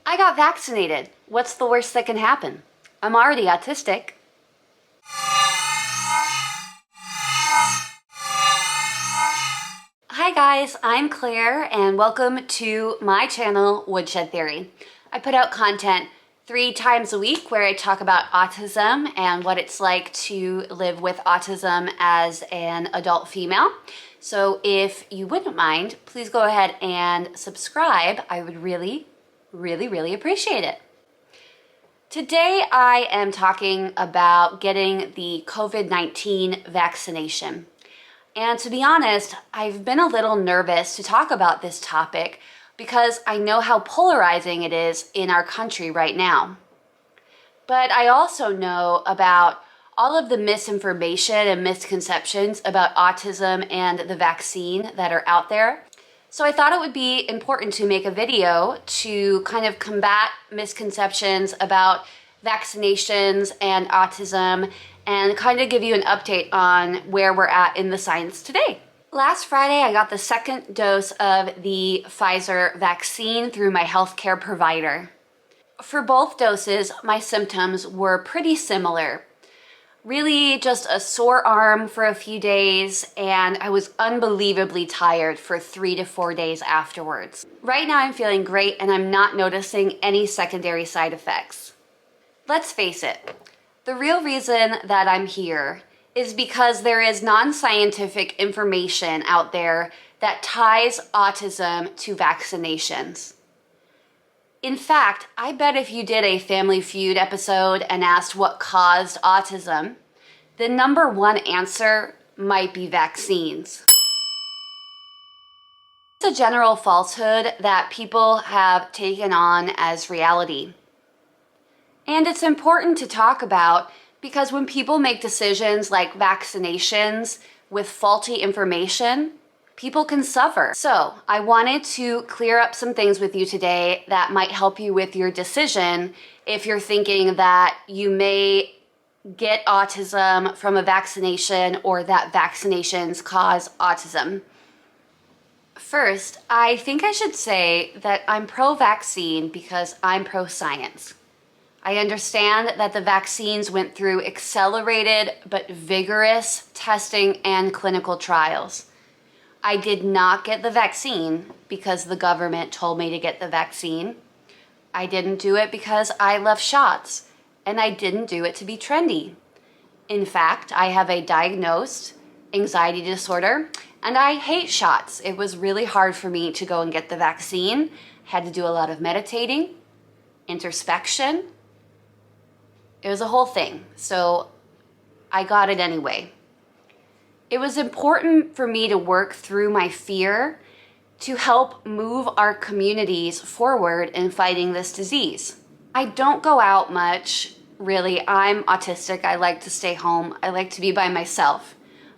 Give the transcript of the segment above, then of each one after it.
I got vaccinated. What's the worst that can happen? I'm already autistic. Hi guys, I'm Claire and welcome to my channel, Woodshed Theory. I put out content 3 times a week where I talk about autism and what it's like to live with autism as an adult female. So if you wouldn't mind, please go ahead and subscribe. I would really appreciate it. Today I am talking about getting the COVID-19 vaccination. And to be honest, I've been a little nervous to talk about this topic because I know how polarizing it is in our country right now. But I also know about all of the misinformation and misconceptions about autism and the vaccine that are out there. So I thought it would be important to make a video to kind of combat misconceptions about vaccinations and autism and kind of give you an update on where we're at in the science today. Last Friday, I got the 2nd dose of the Pfizer vaccine through my healthcare provider. For both doses, my symptoms were pretty similar. Really just a sore arm for a few days, and I was unbelievably tired for 3 to 4 days afterwards. Right now I'm feeling great and I'm not noticing any secondary side effects. Let's face it, the real reason that I'm here is because there is non-scientific information out there that ties autism to vaccinations. In fact, I bet if you did a Family Feud episode and asked what caused autism, the #1 answer might be vaccines. It's a general falsehood that people have taken on as reality. And it's important to talk about because when people make decisions like vaccinations with faulty information, people can suffer. So I wanted to clear up some things with you today that might help you with your decision if you're thinking that you may get autism from a vaccination or that vaccinations cause autism. First, I think I should say that I'm pro-vaccine because I'm pro-science. I understand that the vaccines went through accelerated but vigorous testing and clinical trials. I did not get the vaccine because the government told me to get the vaccine. I didn't do it because I love shots, and I didn't do it to be trendy. In fact, I have a diagnosed anxiety disorder, and I hate shots. It was really hard for me to go and get the vaccine. Had to do a lot of meditating, introspection. It was a whole thing, so I got it anyway. It was important for me to work through my fear to help move our communities forward in fighting this disease. I don't go out much, really. I'm autistic. I like to stay home. I like to be by myself.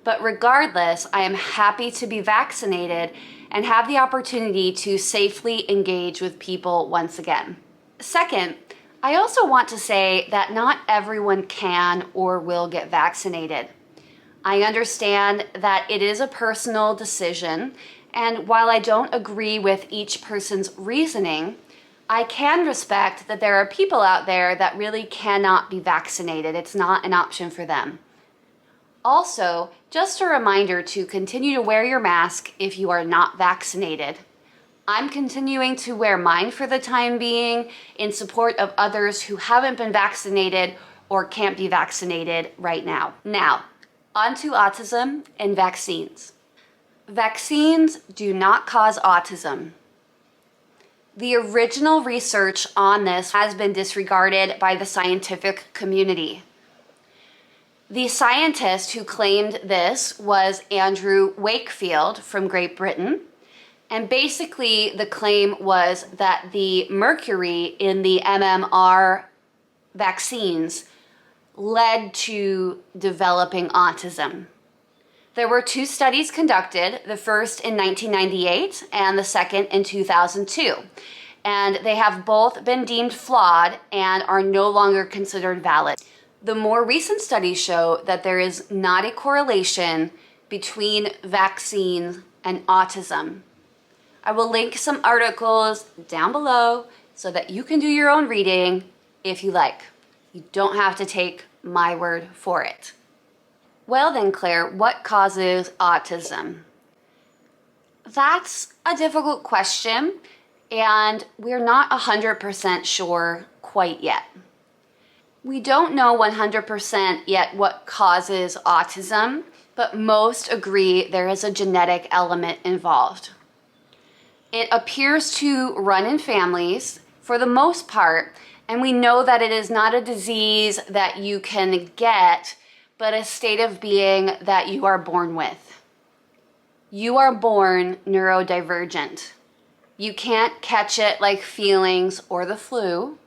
But regardless, I am happy to be vaccinated and have the opportunity to safely engage with people once again. Second, I also want to say that not everyone can or will get vaccinated. I understand that it is a personal decision, and while I don't agree with each person's reasoning, I can respect that there are people out there that really cannot be vaccinated. It's not an option for them. Also, just a reminder to continue to wear your mask if you are not vaccinated. I'm continuing to wear mine for the time being in support of others who haven't been vaccinated or can't be vaccinated right now. Now, on to autism and vaccines. Vaccines do not cause autism. The original research on this has been disregarded by the scientific community. The scientist who claimed this was Andrew Wakefield from Great Britain. And basically the claim was that the mercury in the MMR vaccines led to developing autism. There were 2 studies conducted, the first in 1998 and the second in 2002. And they have both been deemed flawed and are no longer considered valid. The more recent studies show that there is not a correlation between vaccines and autism. I will link some articles down below so that you can do your own reading if you like. You don't have to take my word for it. Well then, Claire, what causes autism? That's a difficult question, and we're not 100% sure quite yet. We don't know 100% yet what causes autism, but most agree there is a genetic element involved. It appears to run in families for the most part, and we know that it is not a disease that you can get, but a state of being that you are born with. You are born neurodivergent. You can't catch it like feelings or the flu.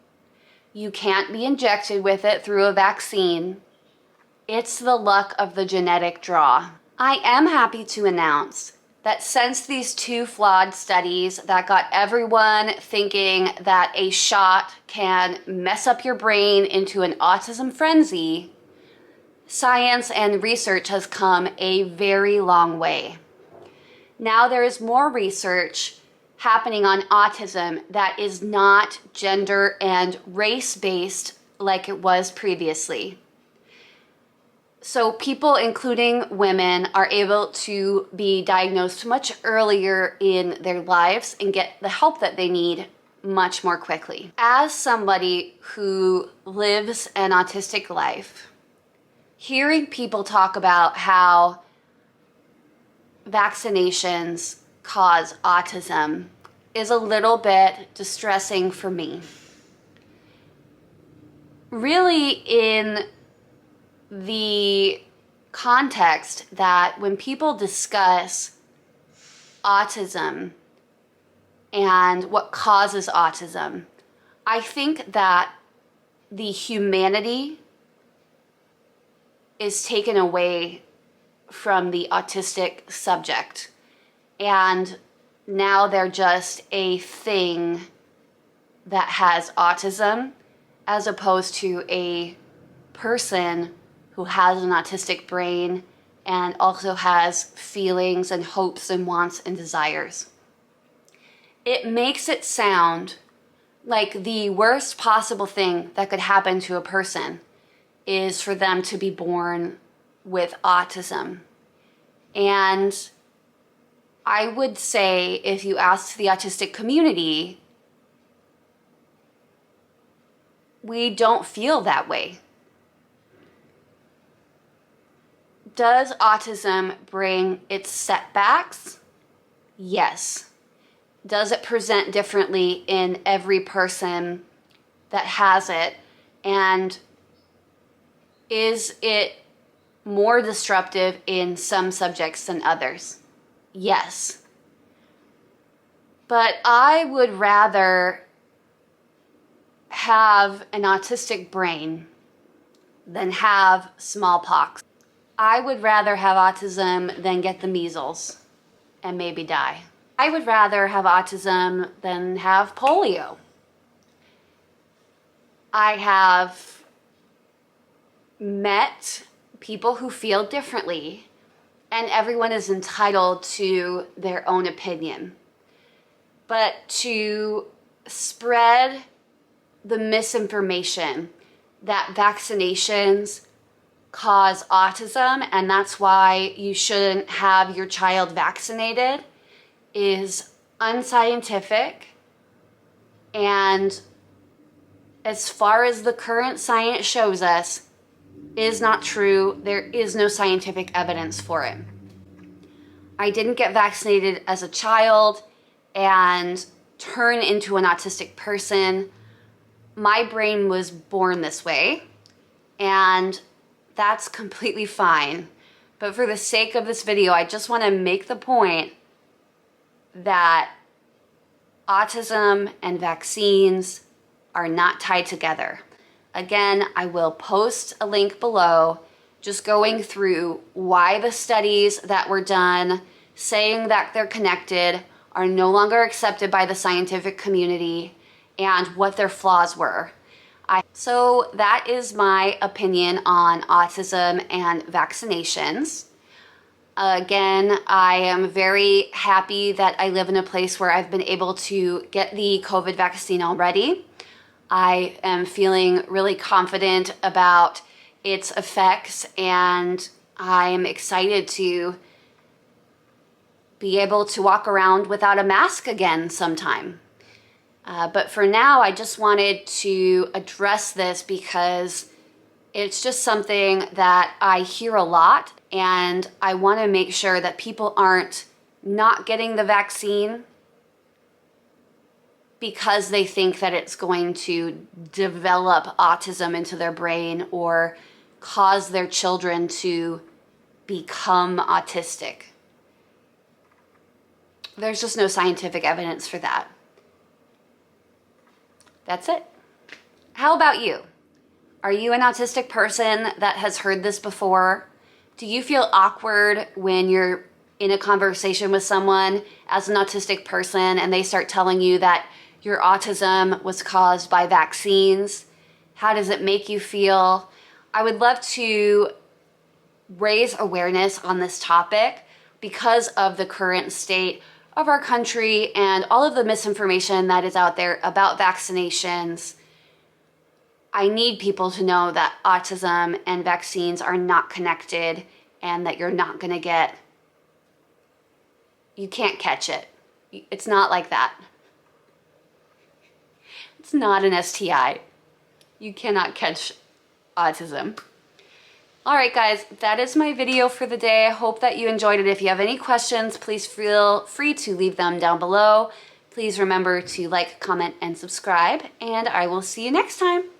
You can't be injected with it through a vaccine. It's the luck of the genetic draw. I am happy to announce that since these two flawed studies that got everyone thinking that a shot can mess up your brain into an autism frenzy, science and research has come a very long way. Now there is more research happening on autism that is not gender and race-based like it was previously. So people, including women, are able to be diagnosed much earlier in their lives and get the help that they need much more quickly. As somebody who lives an autistic life, hearing people talk about how vaccinations cause autism is a little bit distressing for me. Really, in the context that when people discuss autism and what causes autism, I think that the humanity is taken away from the autistic subject, and now they're just a thing that has autism as opposed to a person who has an autistic brain and also has feelings and hopes and wants and desires. It makes it sound like the worst possible thing that could happen to a person is for them to be born with autism. And I would say, if you ask the autistic community, we don't feel that way. Does autism bring its setbacks? Yes. Does it present differently in every person that has it? And is it more disruptive in some subjects than others? Yes. But I would rather have an autistic brain than have smallpox. I would rather have autism than get the measles and maybe die. I would rather have autism than have polio. I have met people who feel differently, and everyone is entitled to their own opinion. But to spread the misinformation that vaccinations cause autism and that's why you shouldn't have your child vaccinated is unscientific, and as far as the current science shows us, is not true. There is no scientific evidence for it. I didn't get vaccinated as a child and turn into an autistic person. My brain was born this way, and that's completely fine. But for the sake of this video, I just want to make the point that autism and vaccines are not tied together. Again, I will post a link below just going through why the studies that were done saying that they're connected are no longer accepted by the scientific community and what their flaws were. So that is my opinion on autism and vaccinations. Again, I am very happy that I live in a place where I've been able to get the COVID vaccine already. I am feeling really confident about its effects, and I'm excited to be able to walk around without a mask again sometime. But for now, I just wanted to address this because it's just something that I hear a lot, and I want to make sure that people aren't not getting the vaccine because they think that it's going to develop autism into their brain or cause their children to become autistic. There's just no scientific evidence for that. That's it. How about you? Are you an autistic person that has heard this before? Do you feel awkward when you're in a conversation with someone as an autistic person and they start telling you that your autism was caused by vaccines? How does it make you feel? I would love to raise awareness on this topic because of the current state of our country and all of the misinformation that is out there about vaccinations. I need people to know that autism and vaccines are not connected and that you're not going to you can't catch it. It's not like that. It's not an STI. You cannot catch autism. All right, guys, that is my video for the day. I hope that you enjoyed it. If you have any questions, please feel free to leave them down below. Please remember to like, comment, and subscribe, and I will see you next time.